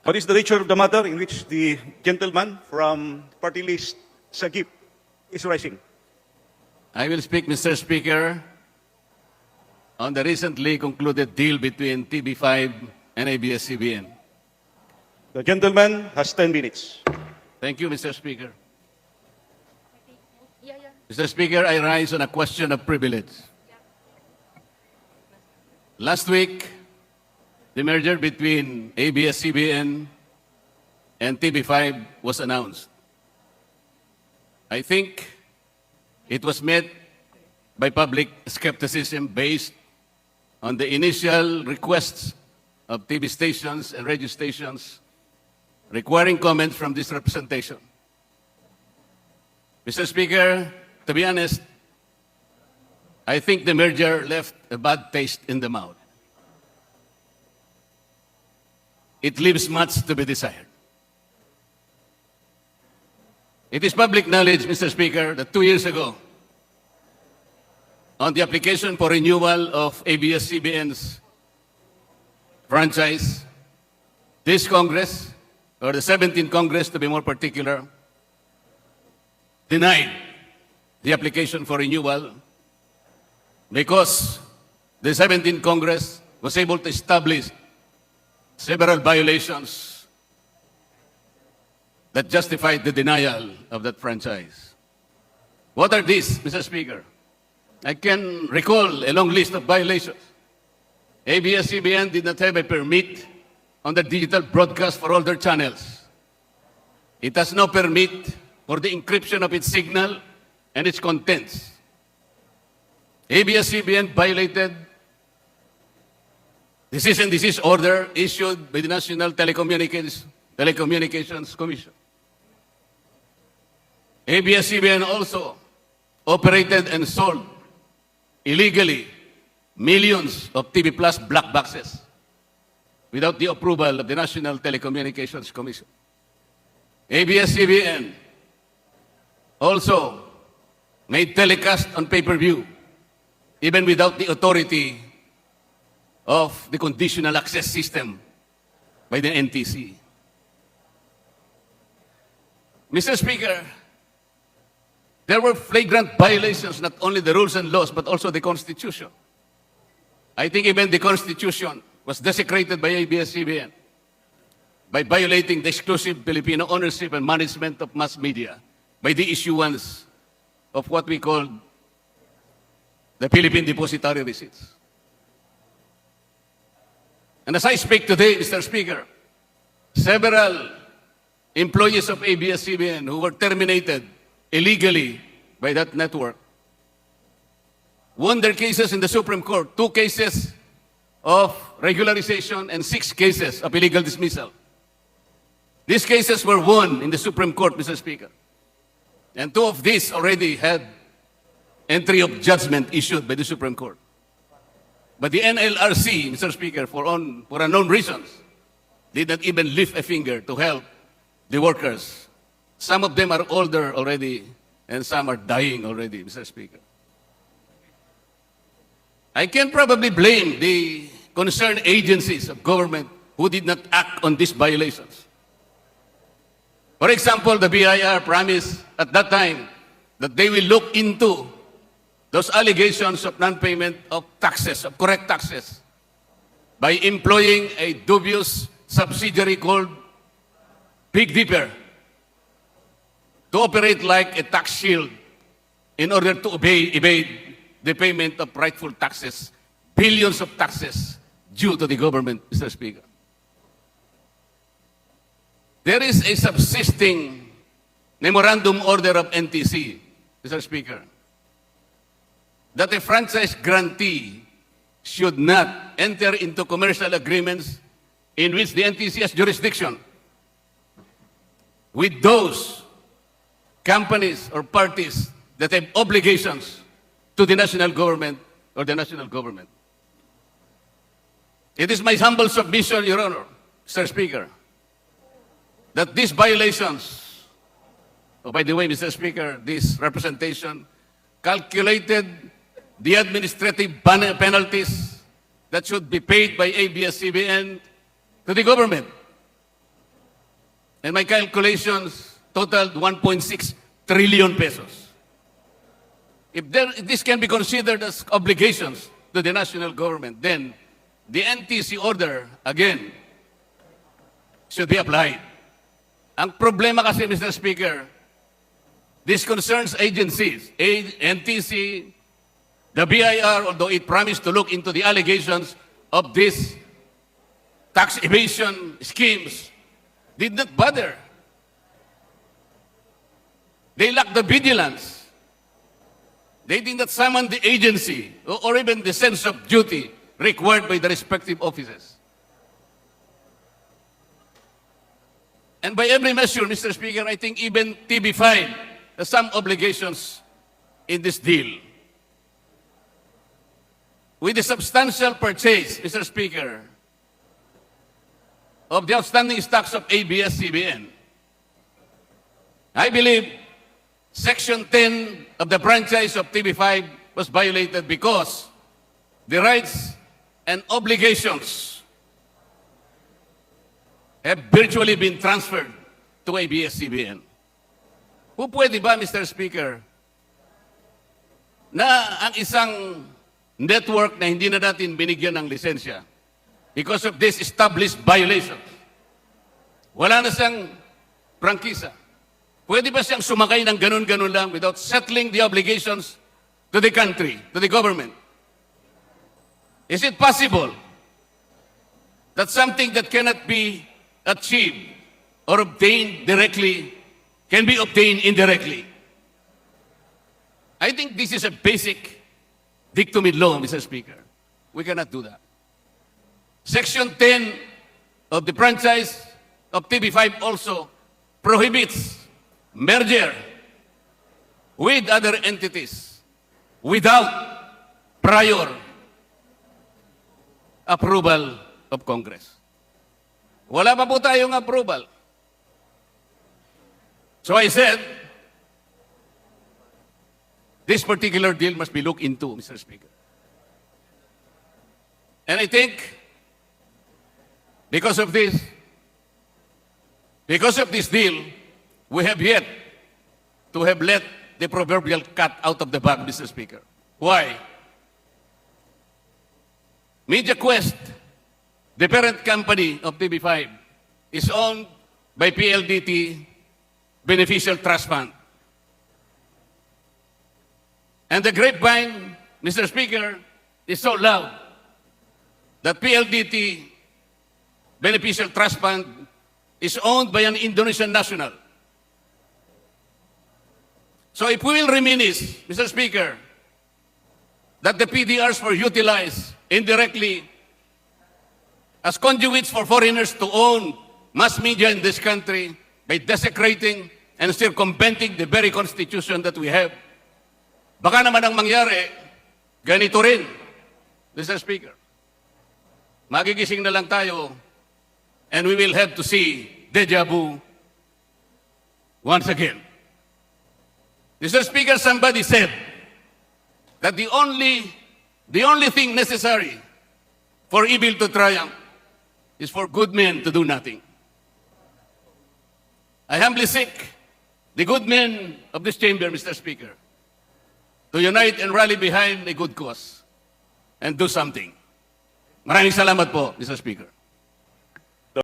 What is the nature of the matter in which the gentleman from party list Sagip is rising? I will speak, Mr. Speaker, on the recently concluded deal between Tv5 and ABS-CBN. The gentleman has 10 minutes. Thank you, Mr. Speaker. Mr. Speaker, I rise on a question of privilege. Last week, the merger between ABS-CBN and Tv5 was announced. I think it was met by public skepticism based on the initial requests of TV stations and radio stations requiring comments from this representation. Mr. Speaker, to be honest, I think the merger left a bad taste in the mouth. It leaves much to be desired. It is public knowledge, Mr. Speaker, that 2 years ago, on the application for renewal of ABS-CBN's franchise, this Congress, or the 17th Congress to be more particular, denied the application for renewal because the 17th Congress was able to establish several violations that justified the denial of that franchise. What are these, Mr. Speaker? I can recall a long list of violations. ABS-CBN did not have a permit on the digital broadcast for all their channels. It has no permit for the encryption of its signal and its contents. ABS-CBN violated the cease and desist order issued by the National Telecommunications Commission. ABS-CBN also operated and sold illegally millions of TV Plus black boxes without the approval of the National Telecommunications Commission. ABS-CBN also made telecast on pay-per-view even without the authority of the conditional access system by the NTC. Mr. Speaker, there were flagrant violations, not only the rules and laws, but also the Constitution. I think even the Constitution was desecrated by ABS-CBN by violating the exclusive Filipino ownership and management of mass media by the issuance of what we call the Philippine Depositary Receipts. And as I speak today, Mr. Speaker, several employees of ABS-CBN who were terminated illegally by that network won their cases in the Supreme Court, 2 cases of regularization and 6 cases of illegal dismissal. These cases were won in the Supreme Court, Mr. Speaker. And 2 of these already had entry of judgment issued by the Supreme Court. But the NLRC, Mr. Speaker, for unknown reasons, did not even lift a finger to help the workers. Some of them are older already, and some are dying already, Mr. Speaker. I can probably blame the concerned agencies of government who did not act on these violations. For example, the BIR promised at that time that they will look into those allegations of non-payment of taxes, of correct taxes, by employing a dubious subsidiary called Big Dipper to operate like a tax shield in order to evade the payment of rightful taxes, billions of taxes due to the government, Mr. Speaker. There is a subsisting memorandum order of NTC, Mr. Speaker, that a franchise grantee should not enter into commercial agreements in which the NTC has jurisdiction with those companies or parties that have obligations to the national government or the national government. It is my humble submission, Your Honor, Mr. Speaker, that these violations, oh, by the way, Mr. Speaker, this representation calculated the administrative penalties that should be paid by ABS-CBN to the government. And my calculations totaled 1.6 trillion pesos. If this can be considered as obligations to the national government, then the NTC order, again, should be applied. Ang problema kasi, Mr. Speaker, this concerns agencies, NTC, the BIR, although it promised to look into the allegations of these tax evasion schemes, did not bother. They lacked the vigilance. They did not summon the agency or even the sense of duty required by the respective offices. And by every measure, Mr. Speaker, I think even Tv5 has some obligations in this deal. With the substantial purchase, Mr. Speaker, of the outstanding stocks of ABS-CBN, I believe Section 10 of the franchise of Tv5 was violated because the rights and obligations have virtually been transferred to ABS-CBN. Pwede ba, Mr. Speaker, na ang isang network na hindi na natin binigyan ng lisensya because of this established violations, wala na siyang prangkisa? Pwede ba siyang sumakay ng ganun-ganun lang without settling the obligations to the country, to the government? Is it possible that something that cannot be achieved or obtained directly can be obtained indirectly? I think this is a basic dictum in law, Mr. Speaker. We cannot do that. Section 10 of the franchise of Tv5 also prohibits merger with other entities without prior approval of Congress. Wala pa po tayong approval. So I said, this particular deal must be looked into, Mr. Speaker. And I think, because of this deal, we have yet to have let the proverbial cat out of the bag, Mr. Speaker. Why? MediaQuest, the parent company of TV5, is owned by PLDT Beneficial Trust Fund. And the grapevine, Mr. Speaker, is so loud that PLDT Beneficial Trust Fund is owned by an Indonesian national. So if we will reminisce, Mr. Speaker, that the PDRs were utilized indirectly as conduits for foreigners to own mass media in this country by desecrating and circumventing the very constitution that we have, baka naman ang mangyari, ganito rin, Mr. Speaker. Magigising na lang tayo and we will have to see deja vu once again. Mr. Speaker, somebody said that the only thing necessary for evil to triumph is for good men to do nothing. I humbly seek the good men of this chamber, Mr. Speaker, to unite and rally behind a good cause and do something. Maraming salamat po, Mr. Speaker.